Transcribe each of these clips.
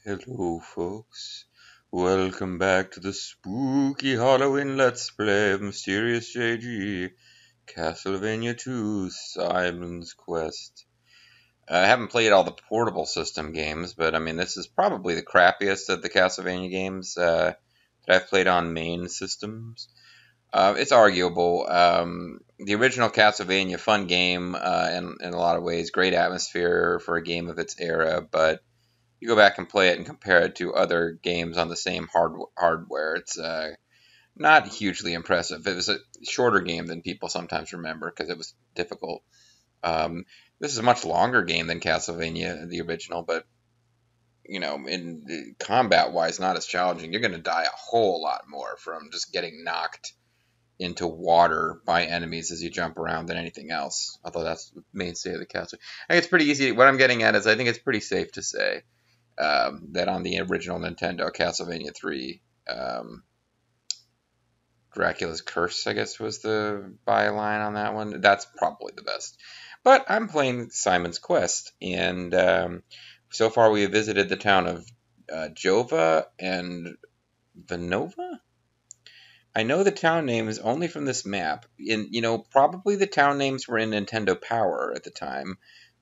Hello, folks. Welcome back to the spooky Halloween Let's Play of Mysterious JG, Castlevania 2, Simon's Quest. I haven't played all the portable system games, but I mean, this is probably the crappiest of the Castlevania games that I've played on main systems. It's arguable. The original Castlevania, fun game in a lot of ways, great atmosphere for a game of its era, but you go back and play it and compare it to other games on the same hardware, it's not hugely impressive. It was a shorter game than people sometimes remember because it was difficult. This is a much longer game than Castlevania, the original, but you know, in combat-wise, not as challenging. You're going to die a whole lot more from just getting knocked into water by enemies as you jump around than anything else. Although that's the mainstay of the Castlevania. I think it's pretty easy. What I'm getting at is I think it's pretty safe to say that on the original Nintendo, Castlevania 3, Dracula's Curse, I guess, was the byline on that one. That's probably the best. But I'm playing Simon's Quest, and so far we have visited the town of Jova and Venova? I know the town names only from this map. Probably the town names were in Nintendo Power at the time.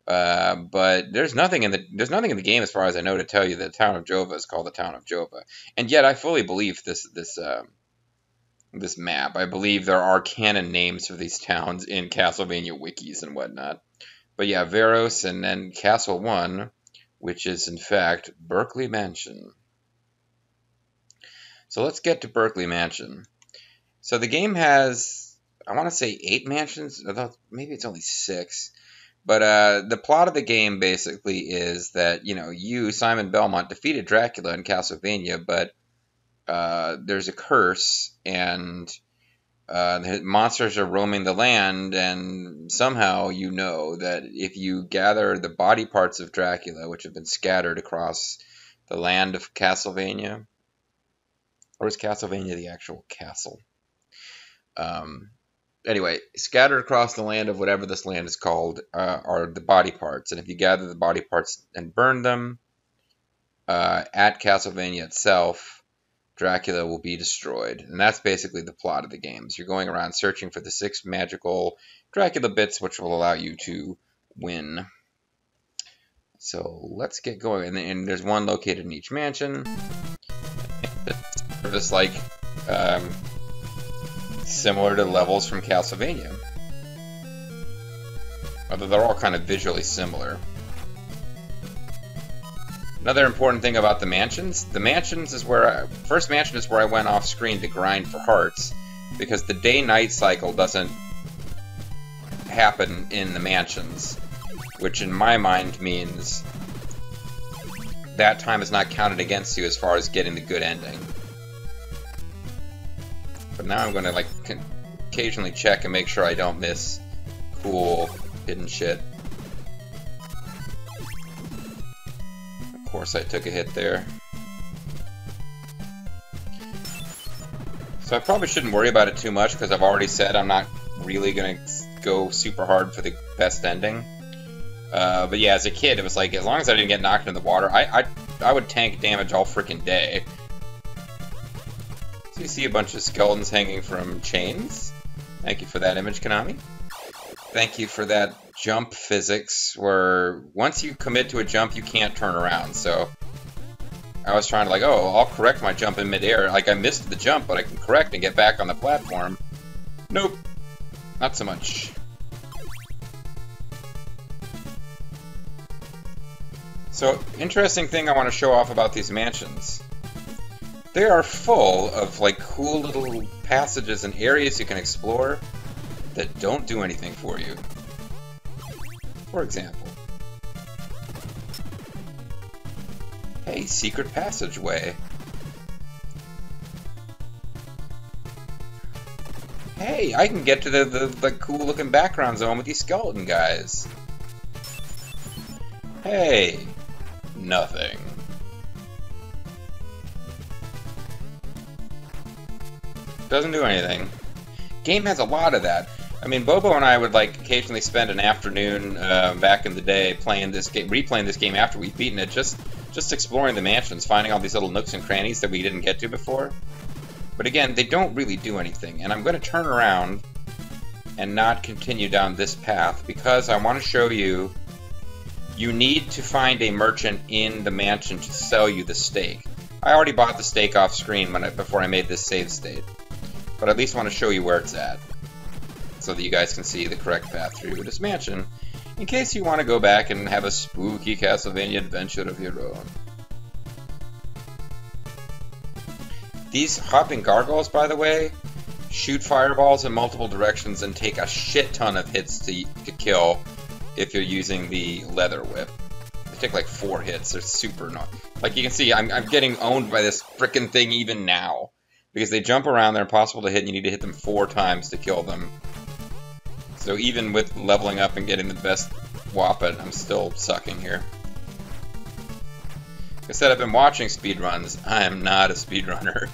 But there's nothing in the game, as far as I know, to tell you that the town of Jova is called the town of Jova. And yet, I fully believe this map. I believe there are canon names for these towns in Castlevania wikis and whatnot. But yeah, Veros and then Castle 1, which is in fact Berkeley Mansion. So let's get to Berkeley Mansion. So the game has, I want to say 8 mansions. Although maybe it's only 6. But the plot of the game basically is that, you, Simon Belmont, defeated Dracula in Castlevania, but there's a curse, and the monsters are roaming the land, and somehow you know that if you gather the body parts of Dracula, which have been scattered across the land of Castlevania, or is Castlevania the actual castle? Anyway, scattered across the land of whatever this land is called are the body parts. And if you gather the body parts and burn them at Castlevania itself, Dracula will be destroyed. And that's basically the plot of the games. You're going around searching for the 6 magical Dracula bits, which will allow you to win. So let's get going. And there's one located in each mansion. It's just like similar to levels from Castlevania. Although they're all kind of visually similar. Another important thing about the mansions is where first mansion is where I went off screen to grind for hearts, because the day-night cycle doesn't happen in the mansions, which in my mind means that time is not counted against you as far as getting the good ending. But now I'm going to occasionally check and make sure I don't miss cool hidden shit. Of course I took a hit there. So I probably shouldn't worry about it too much, because I've already said I'm not really going to go super hard for the best ending. But yeah, as a kid, it was like, as long as I didn't get knocked into the water, I would tank damage all freaking day. You see a bunch of skeletons hanging from chains. Thank you for that image, Konami. Thank you for that jump physics, where once you commit to a jump, you can't turn around. So I was trying to I'll correct my jump in midair. I missed the jump, but I can correct and get back on the platform. Nope, not so much. So, interesting thing I want to show off about these mansions. They are full of cool little passages and areas you can explore that don't do anything for you. For example, hey, secret passageway. Hey, I can get to the cool looking background zone with these skeleton guys. Hey, nothing. Doesn't do anything. Game has a lot of that. I mean, Bobo and I would like occasionally spend an afternoon back in the day playing this game, replaying this game after we'd beaten it, just exploring the mansions, finding all these little nooks and crannies that we didn't get to before. But again, they don't really do anything, and I'm going to turn around and not continue down this path because I want to show you you need to find a merchant in the mansion to sell you the steak. I already bought the steak off screen before I made this save state, but I at least want to show you where it's at, so that you guys can see the correct path through this mansion, in case you want to go back and have a spooky Castlevania adventure of your own. These hopping gargoyles, by the way, shoot fireballs in multiple directions and take a shit ton of hits to kill if you're using the leather whip. They take like 4 hits. They're super annoying. Like you can see, I'm getting owned by this frickin' thing even now. Because they jump around, they're impossible to hit, and you need to hit them 4 times to kill them. So even with leveling up and getting the best Whoppet, I'm still sucking here. Like I said, I've been watching speedruns. I am not a speedrunner.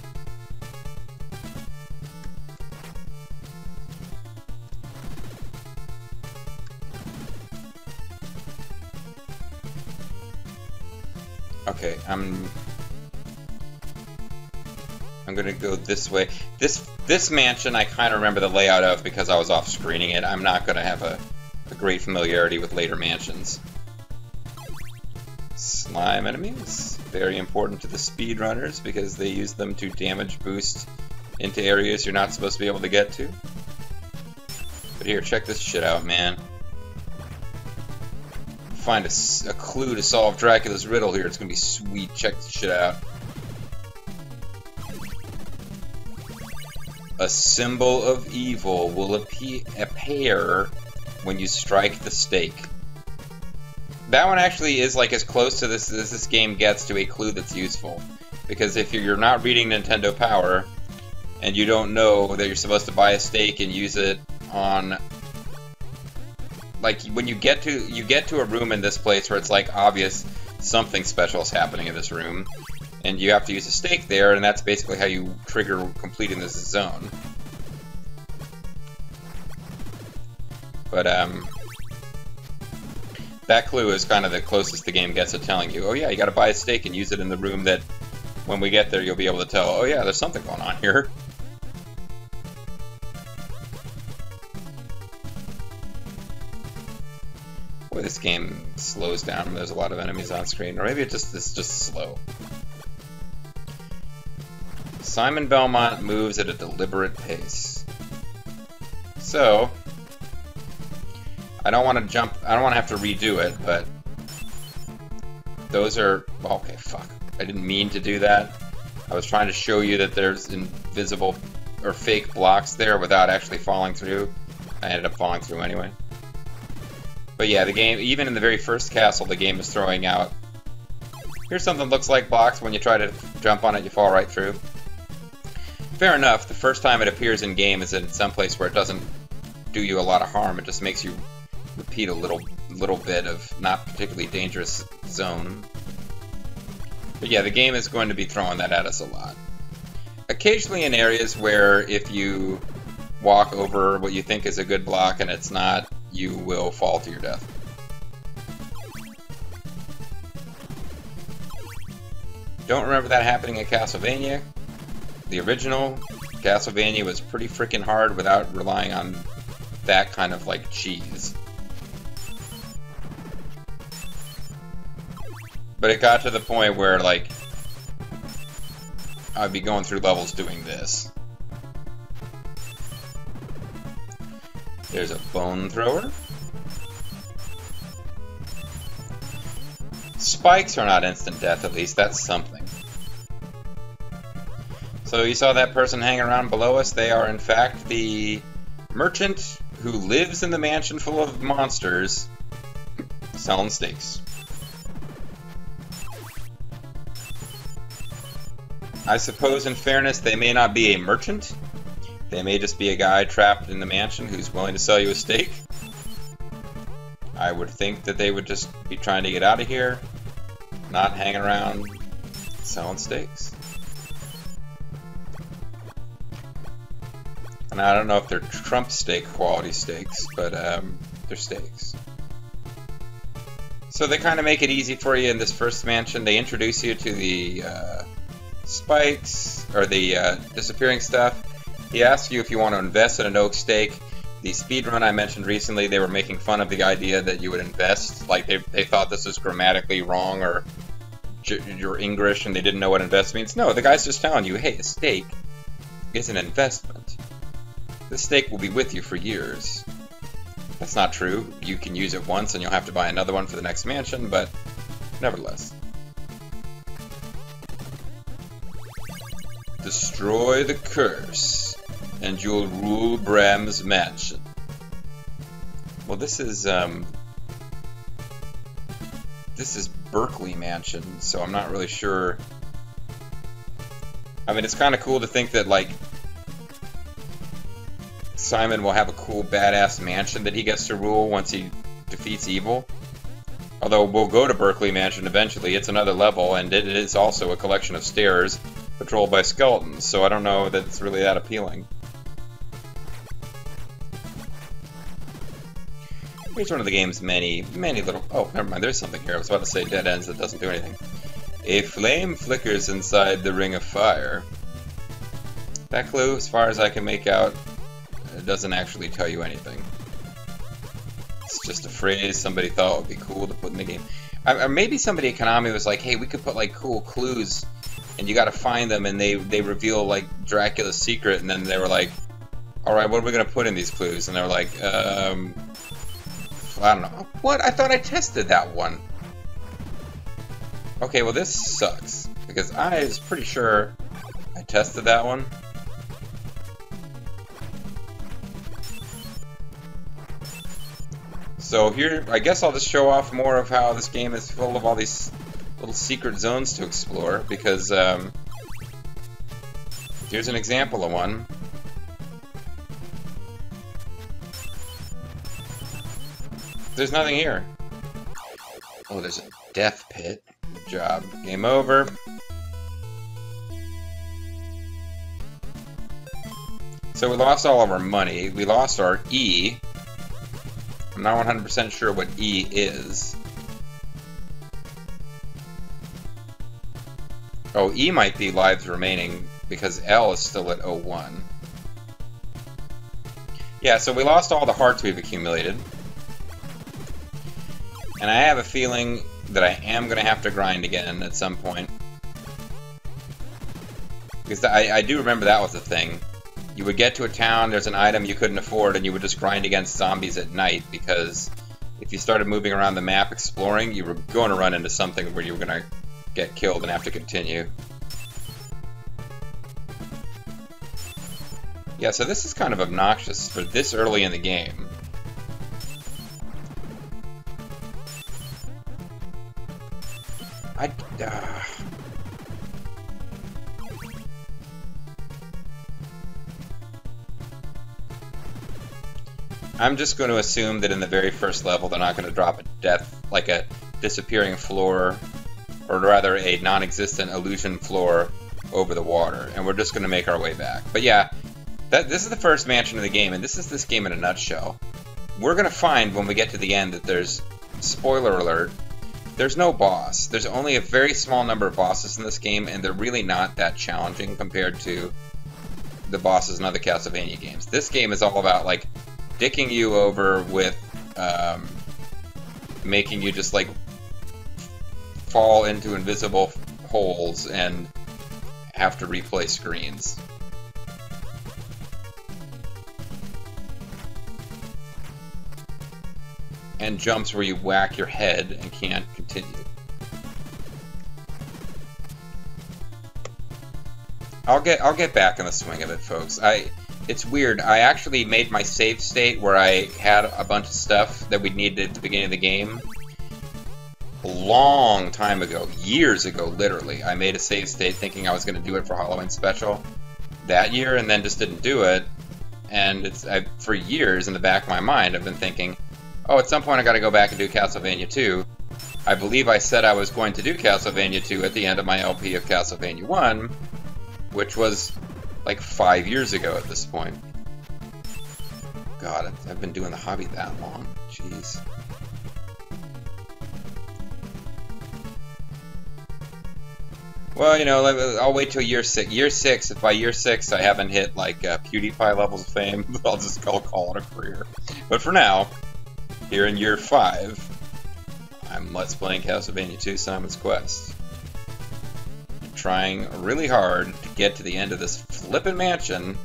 Okay, I'm gonna go this way. This mansion I kind of remember the layout of because I was off screening it. I'm not gonna have a great familiarity with later mansions. Slime enemies, very important to the speedrunners because they use them to damage boost into areas you're not supposed to be able to get to. But here, check this shit out, man. Find a clue to solve Dracula's riddle here. It's gonna be sweet. Check this shit out. A symbol of evil will appear when you strike the stake. That one actually is like as close to this as this game gets to a clue that's useful. Because if you're not reading Nintendo Power and you don't know that you're supposed to buy a stake and use it on, like when you get to a room in this place where it's like obvious something special is happening in this room, and you have to use a stake there, and that's basically how you trigger completing this zone. But that clue is kind of the closest the game gets to telling you, oh yeah, you gotta buy a stake and use it in the room that when we get there you'll be able to tell, oh yeah, there's something going on here. Boy, this game slows down when there's a lot of enemies on screen, or maybe it's just slow. Simon Belmont moves at a deliberate pace. So, I don't want to jump, I don't want to have to redo it, but those are, okay, fuck. I didn't mean to do that. I was trying to show you that there's invisible or fake blocks there without actually falling through. I ended up falling through anyway. But yeah, the game, even in the very first castle, the game is throwing out, here's something that looks like blocks. When you try to jump on it, you fall right through. Fair enough, the first time it appears in game is in some place where it doesn't do you a lot of harm. It just makes you repeat a little bit of not particularly dangerous zone. But yeah, the game is going to be throwing that at us a lot. Occasionally in areas where if you walk over what you think is a good block and it's not, you will fall to your death. Don't remember that happening in Castlevania. The original Castlevania was pretty freaking hard without relying on that kind of like cheese. But it got to the point where like I'd be going through levels doing this. There's a bone thrower. Spikes are not instant death, at least. That's something. So you saw that person hanging around below us? They are, in fact, the merchant who lives in the mansion full of monsters selling steaks. I suppose, in fairness, they may not be a merchant. They may just be a guy trapped in the mansion who's willing to sell you a steak. I would think that they would just be trying to get out of here, not hanging around selling steaks. And I don't know if they're Trump steak quality steaks, but they're steaks. So they kind of make it easy for you in this first mansion. They introduce you to the spikes, or the disappearing stuff. He asks you if you want to invest in an oak steak. The speedrun I mentioned recently, they were making fun of the idea that you would invest. Like, they thought this was grammatically wrong, or you're English and they didn't know what invest means. No, the guy's just telling you, hey, a steak is an investment. This steak will be with you for years. That's not true. You can use it once and you'll have to buy another one for the next mansion, but nevertheless. Destroy the curse, and you'll rule Bram's mansion. Well, this is Berkeley Mansion, so I'm not really sure. I mean, it's kind of cool to think that, like, Simon will have a cool, badass mansion that he gets to rule once he defeats evil. Although we'll go to Berkeley Mansion eventually. It's another level, and it is also a collection of stairs patrolled by skeletons, so I don't know that it's really that appealing. Here's one of the game's many little... Oh, never mind, there's something here. I was about to say dead ends that doesn't do anything. A flame flickers inside the ring of fire. That clue, as far as I can make out, it doesn't actually tell you anything. It's just a phrase somebody thought would be cool to put in the game. Or maybe somebody at Konami was like, hey, we could put like cool clues and you gotta find them, and they reveal like Dracula's secret, and then they were like, alright, what are we gonna put in these clues? And they were like, I don't know. What? I thought I tested that one. Okay, well this sucks, because I was pretty sure I tested that one. So here, I guess I'll just show off more of how this game is full of all these little secret zones to explore, because here's an example of one. There's nothing here. Oh, there's a death pit. Good job. Game over. So we lost all of our money. We lost our E. I'm not 100% sure what E is. Oh, E might be lives remaining, because L is still at 01. Yeah, so we lost all the hearts we've accumulated. And I have a feeling that I am going to have to grind again at some point. Because I do remember that was a thing. You would get to a town, there's an item you couldn't afford, and you would just grind against zombies at night, because if you started moving around the map exploring, you were going to run into something where you were going to get killed and have to continue. Yeah, so this is kind of obnoxious for this early in the game. I'm just going to assume that in the very first level they're not going to drop a death, like a disappearing floor, or rather a non-existent illusion floor over the water, and we're just going to make our way back. But yeah, this is the first mansion of the game, and this is this game in a nutshell. We're going to find when we get to the end that there's, spoiler alert, there's no boss. There's only a very small number of bosses in this game, and they're really not that challenging compared to the bosses in other Castlevania games. This game is all about, like, dicking you over with making you just, like, fall into invisible holes and have to replay screens. And jumps where you whack your head and can't continue. I'll get back in the swing of it, folks. It's weird. I actually made my save state where I had a bunch of stuff that we'd needed at the beginning of the game. A long time ago, years ago, literally. I made a save state thinking I was going to do it for Halloween Special that year, and then just didn't do it. And for years in the back of my mind, I've been thinking, oh, at some point I got to go back and do Castlevania 2. I believe I said I was going to do Castlevania 2 at the end of my LP of Castlevania 1, which was like 5 years ago at this point. God, I've been doing the hobby that long. Jeez. Well, you know, I'll wait till year 6. Year 6, if by year 6 I haven't hit, like, PewDiePie levels of fame, I'll just call it a career. But for now, here in year 5, I'm Let's Playing Castlevania 2 Simon's Quest. I'm trying really hard to get to the end of this flippin' mansion.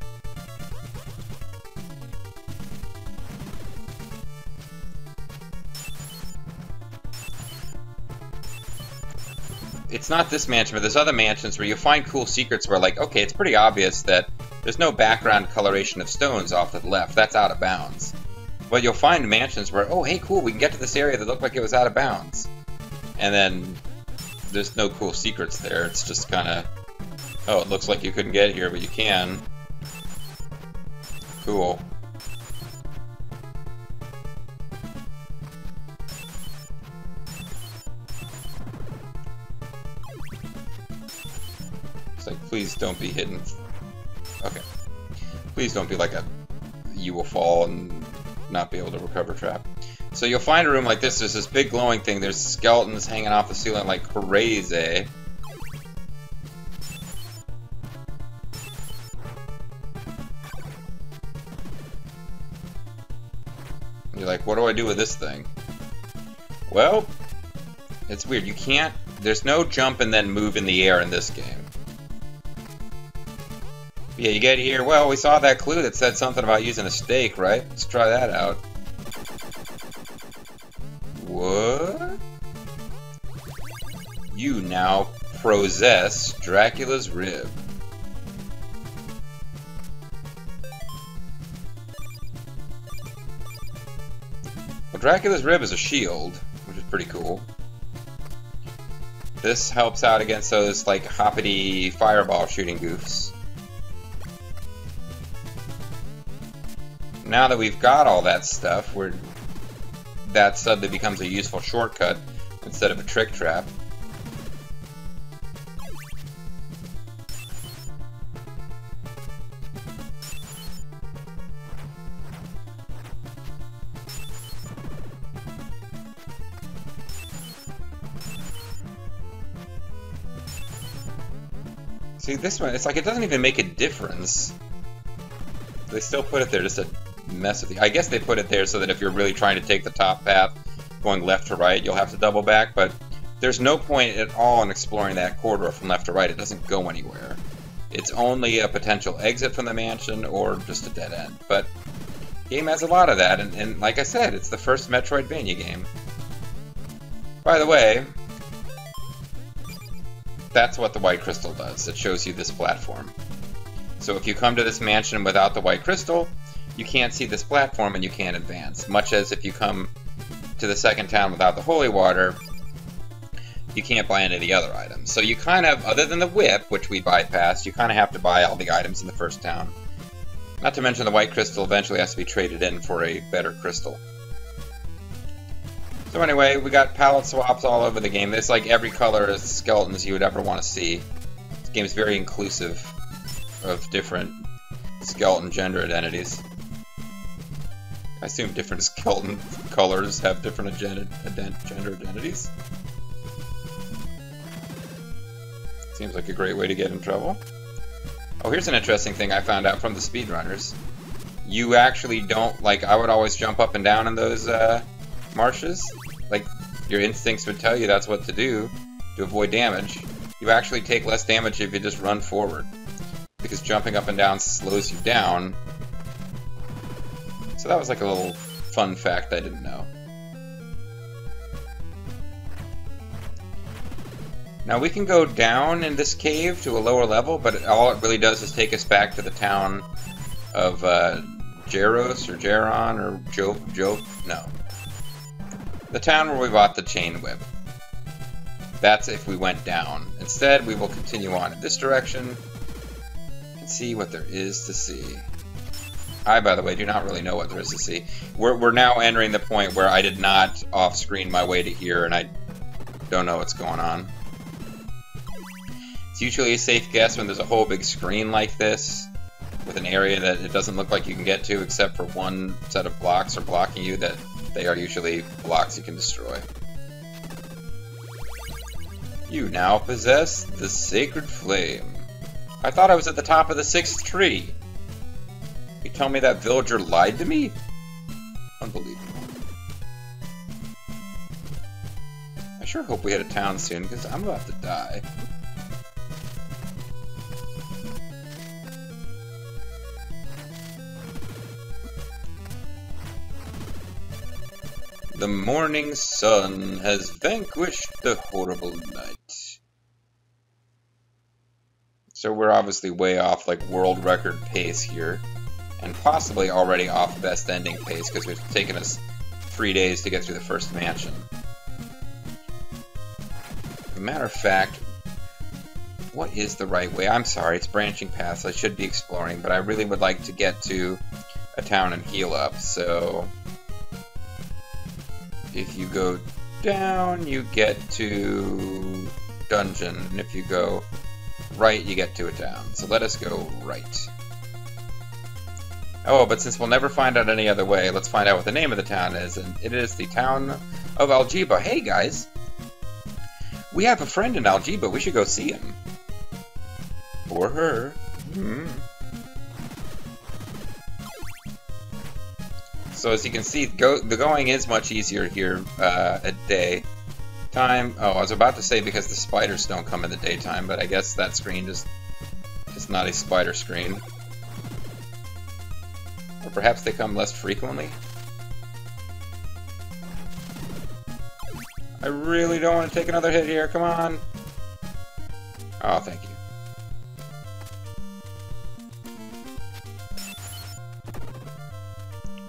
It's not this mansion, but there's other mansions where you find cool secrets where, like, okay, it's pretty obvious that there's no background coloration of stones off to the left. That's out of bounds. But you'll find mansions where, oh, hey, cool, we can get to this area that looked like it was out of bounds. And then there's no cool secrets there. It's just kind of, oh, it looks like you couldn't get here, but you can. Cool. It's like, please don't be hidden. Okay. Please don't be like a, you will fall and not be able to recover trap. So you'll find a room like this. There's this big glowing thing. There's skeletons hanging off the ceiling like crazy. You're like, what do I do with this thing? Well, it's weird. You can't, there's no jump and then move in the air in this game. Yeah, you get here, well, we saw that clue that said something about using a stake, right? Let's try that out. What? You now possess Dracula's rib. Well, Dracula's rib is a shield, which is pretty cool. This helps out against those, like, hoppity fireball shooting goofs. Now that we've got all that stuff, that suddenly becomes a useful shortcut instead of a trick trap. See, this one, it's like it doesn't even make a difference. They still put it there just to mess with you. I guess they put it there so that if you're really trying to take the top path going left to right, you'll have to double back, but there's no point at all in exploring that corridor from left to right. It doesn't go anywhere. It's only a potential exit from the mansion or just a dead end. But the game has a lot of that, and like I said, it's the first Metroidvania game. By the way, that's what the white crystal does. It shows you this platform. So if you come to this mansion without the white crystal, you can't see this platform and you can't advance. Much as if you come to the second town without the holy water, you can't buy any of the other items. So you kind of, other than the whip, which we bypassed, you kind of have to buy all the items in the first town. Not to mention the white crystal eventually has to be traded in for a better crystal. So anyway, we got palette swaps all over the game. There's like every color of skeletons you would ever want to see. This game is very inclusive of different skeleton gender identities. I assume different skeleton colors have different gender identities. Seems like a great way to get in trouble. Oh, here's an interesting thing I found out from the speedrunners. You actually don't, like, I would always jump up and down in those marshes. Like, your instincts would tell you that's what to do to avoid damage. You actually take less damage if you just run forward, because jumping up and down slows you down. So that was like a little fun fact I didn't know. Now we can go down in this cave to a lower level, but all it really does is take us back to the town of Jaros or Jaron or Jope. No. The town where we bought the chain whip. That's if we went down. Instead, we will continue on in this direction and see what there is to see. I, by the way, do not really know what there is to see. We're now entering the point where I did not off-screen my way to here, and I don't know what's going on. It's usually a safe guess when there's a whole big screen like this, with an area that it doesn't look like you can get to except for one set of blocks are blocking you, that they are usually blocks you can destroy. You now possess the Sacred Flame. I thought I was at the top of the 6th tree. You tell me that villager lied to me? Unbelievable. I sure hope we hit a town soon, because I'm about to die. The morning sun has vanquished the horrible night. So we're obviously way off like world record pace here, and possibly already off best ending pace because it's taken us 3 days to get through the first mansion. As a matter of fact, what is the right way? I'm sorry, it's branching paths. I should be exploring, but I really would like to get to a town and heal up, so if you go down, you get to dungeon, and if you go right, you get to a town. So let us go right. Oh, but since we'll never find out any other way, let's find out what the name of the town is, and it is the town of Algiba. Hey guys! We have a friend in Algiba, we should go see him. Or her. So as you can see, the going is much easier here at day time. Oh, I was about to say because the spiders don't come in the daytime, but I guess that screen just is not a spider screen. Or perhaps they come less frequently. I really don't want to take another hit here, come on! Oh, thank you.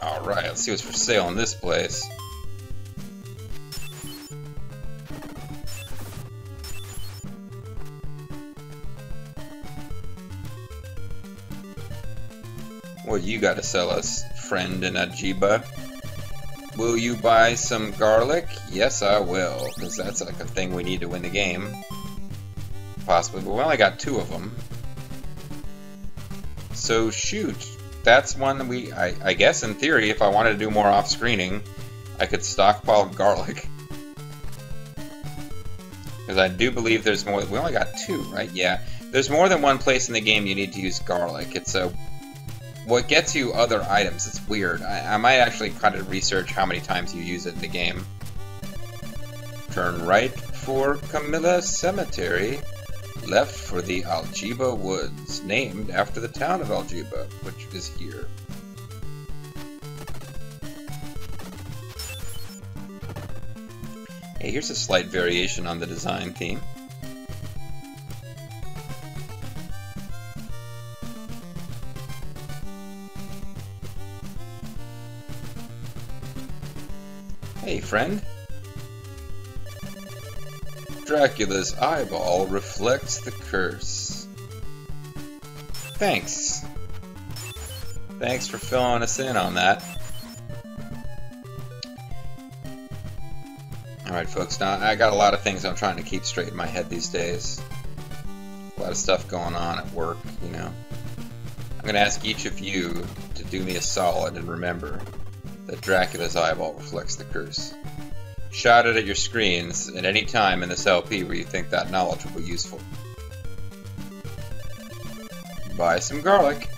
Alright, let's see what's for sale in this place. What you got to sell us, friend in Algiba? Will you buy some garlic? Yes, I will, because that's like a thing we need to win the game. Possibly, but we only got 2 of them. So shoot, that's one that I guess in theory, if I wanted to do more off-screening, I could stockpile garlic. Because I do believe there's more. We only got 2, right? Yeah. There's more than one place in the game you need to use garlic. It's a what gets you other items. It's weird. I might actually kind of research how many times you use it in the game. Turn right for CAMILLA Cemetery. Left for the Algiba Woods, named after the town of Algiba, which is here. Hey, here's a slight variation on the design theme. Hey, friend. Dracula's eyeball reflects the curse. Thanks. Thanks for filling us in on that. Alright folks, now I got a lot of things I'm trying to keep straight in my head these days. A lot of stuff going on at work, you know. I'm going to ask each of you to do me a solid and remember that Dracula's eyeball reflects the curse. Shout it at your screens at any time in this LP where you think that knowledge will be useful. Buy some garlic.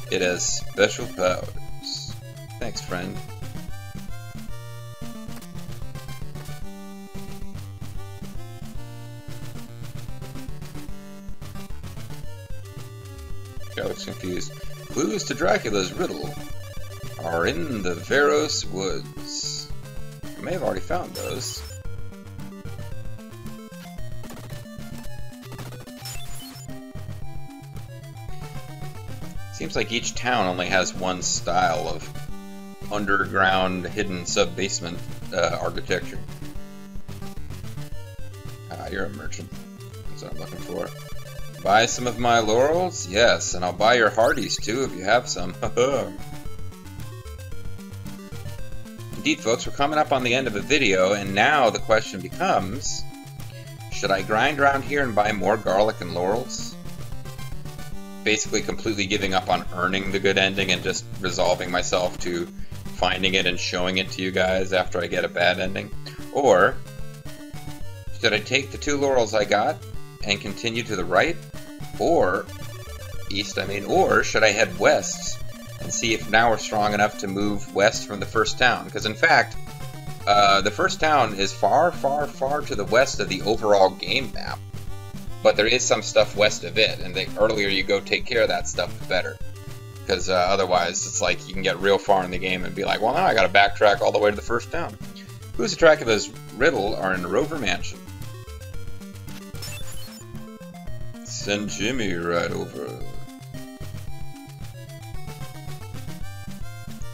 It has special powers. Thanks, friend. I was confused. Clues to Dracula's riddle are in the Veros Woods. I may have already found those. Seems like each town only has one style of underground, hidden sub-basement architecture. Ah, you're a merchant. That's what I'm looking for. Buy some of my laurels? Yes, and I'll buy your hearties too if you have some. Indeed, folks, we're coming up on the end of a video, and now the question becomes, should I grind around here and buy more garlic and laurels? basically completely giving up on earning the good ending and just resolving myself to finding it and showing it to you guys after I get a bad ending? Or should I take the 2 laurels I got and continue to the right? Or east, I mean. Or should I head west and see if now we're strong enough to move west from the first town? Because in fact, the first town is far, far, far to the west of the overall game map. But there is some stuff west of it, and the earlier you go take care of that stuff, the better. Because otherwise, it's like you can get real far in the game and be like, well, now I gotta backtrack all the way to the first town. Who's Dracula's Riddle are in Rover Mansion. Send Jimmy right over.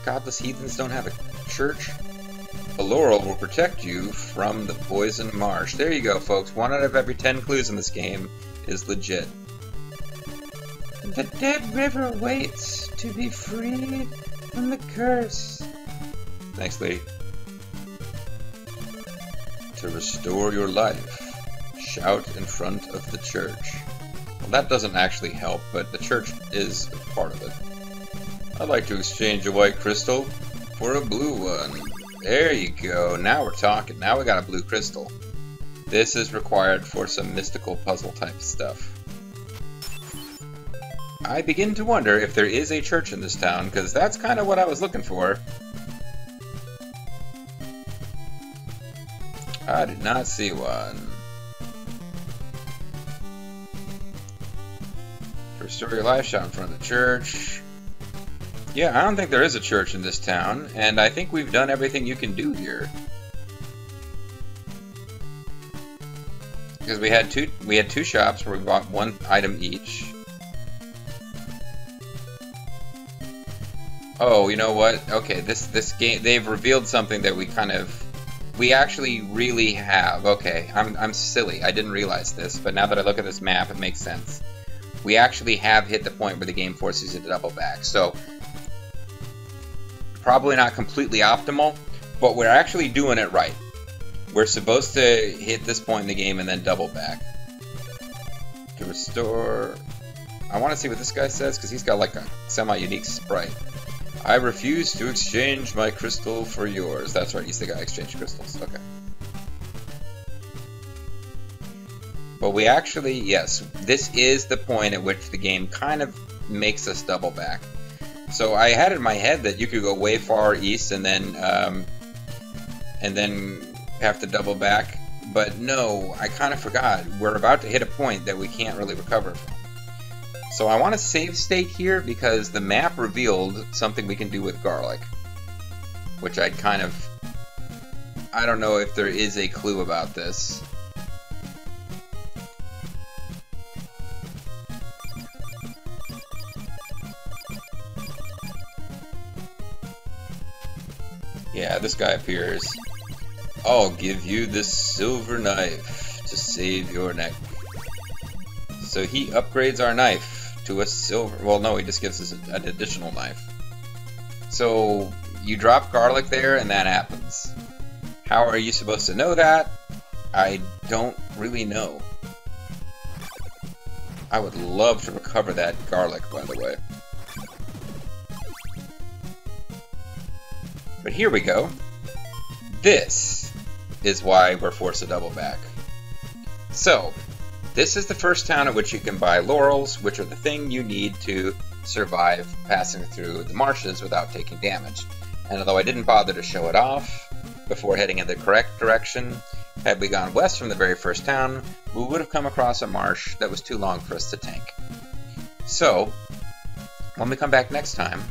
Godless heathens don't have a church? A laurel will protect you from the poison marsh. There you go, folks. 1 out of every 10 clues in this game is legit. The dead river waits to be freed from the curse. Thanks, lady. To restore your life, shout in front of the church. Well, that doesn't actually help, but the church is a part of it. I'd like to exchange a white crystal for a blue one. There you go. Now we're talking. Now we got a blue crystal. This is required for some mystical puzzle type stuff. I begin to wonder if there is a church in this town, because that's kind of what I was looking for. I did not see one. Restore your life, shout in front of the church. Yeah, I don't think there is a church in this town, and I think we've done everything you can do here. Because we had two shops where we bought 1 item each. Oh, you know what? Okay, this game, they've revealed something that we actually really have. Okay, I'm silly. I didn't realize this, but now that I look at this map, it makes sense. We actually have hit the point where the game forces you to double back. So probably not completely optimal, but we're actually doing it right. We're supposed to hit this point in the game and then double back. To restore... I want to see what this guy says, because he's got like a semi-unique sprite. I refuse to exchange my crystal for yours. That's right, he's the guy exchange crystals. Okay. But we actually, yes, this is the point at which the game kind of makes us double back. So I had in my head that you could go way far east and then have to double back, but no, I kind of forgot. We're about to hit a point that we can't really recover from. So I want to save state here because the map revealed something we can do with garlic, which I don't know if there is a clue about this. Yeah, this guy appears. I'll give you this silver knife to save your neck. So he upgrades our knife to a silver... Well, no, he just gives us an additional knife. So you drop garlic there and that happens. How are you supposed to know that? I don't really know. I would love to recover that garlic, by the way. But here we go. This is why we're forced to double back. So, this is the first town at which you can buy laurels, which are the thing you need to survive passing through the marshes without taking damage. And although I didn't bother to show it off before heading in the correct direction, had we gone west from the very first town, we would have come across a marsh that was too long for us to tank. So, when we come back next time,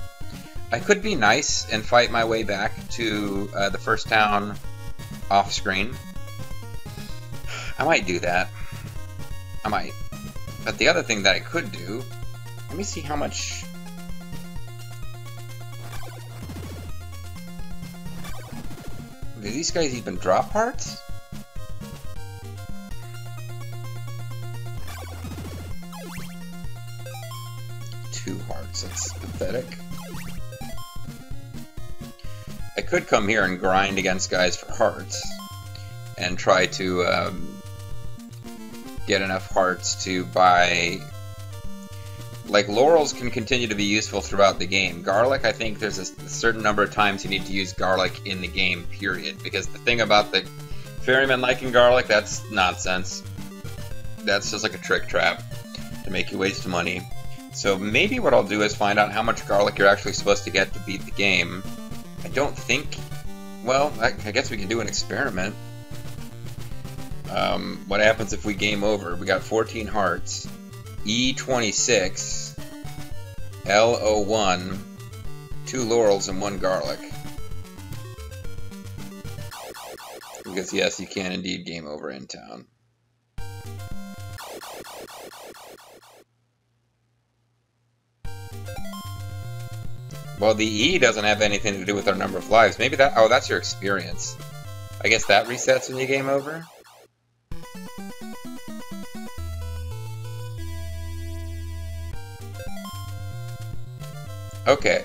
I could be nice and fight my way back to the first town off screen. I might do that. I might. But the other thing that I could do, let me see how much... Do these guys even drop hearts? Two hearts, that's pathetic. I could come here and grind against guys for hearts and try to get enough hearts to buy like, laurels can continue to be useful throughout the game. Garlic, I think there's a certain number of times you need to use garlic in the game, period. Because the thing about the ferryman liking garlic, that's nonsense. That's just like a trick trap to make you waste money. So maybe what I'll do is find out how much garlic you're actually supposed to get to beat the game. I don't think... Well, I guess we can do an experiment. What happens if we game over? We got 14 hearts, E26, L01, 2 laurels, and 1 garlic. Because yes, you can indeed game over in town. Well, the E doesn't have anything to do with our number of lives. Maybe that... Oh, that's your experience. I guess that resets when you game over? Okay.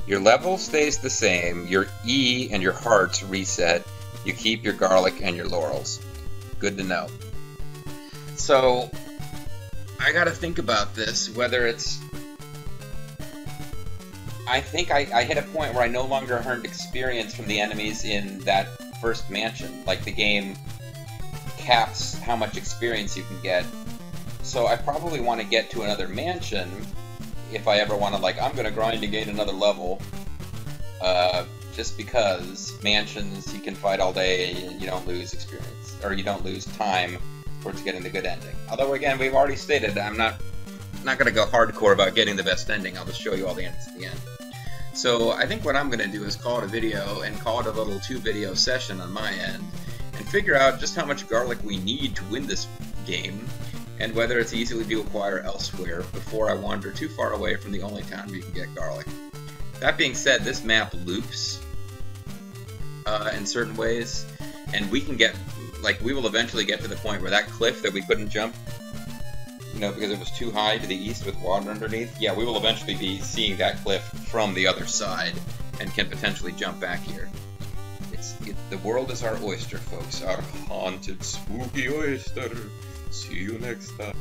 Your level stays the same. Your E and your hearts reset. You keep your garlic and your laurels. Good to know. So, I gotta think about this, whether it's... I think I hit a point where I no longer earned experience from the enemies in that first mansion. Like, the game caps how much experience you can get. So I probably want to get to another mansion if I ever want to, like, I'm going to grind to gain another level. Just because mansions, you can fight all day and you don't lose experience. Or you don't lose time towards getting the good ending. Although, again, we've already stated I'm not going to go hardcore about getting the best ending. I'll just show you all the endings at the end. So I think what I'm going to do is call it a video and call it a little 2-video session on my end and figure out just how much garlic we need to win this game and whether it's easily to acquire elsewhere before I wander too far away from the only town where you can get garlic. That being said, this map loops in certain ways, and we can get, like, we will eventually get to the point where that cliff that we couldn't jump, you know, because it was too high to the east with water underneath. Yeah, we will eventually be seeing that cliff from the other side and can potentially jump back here. The world is our oyster, folks. Our haunted, spooky oyster. See you next time.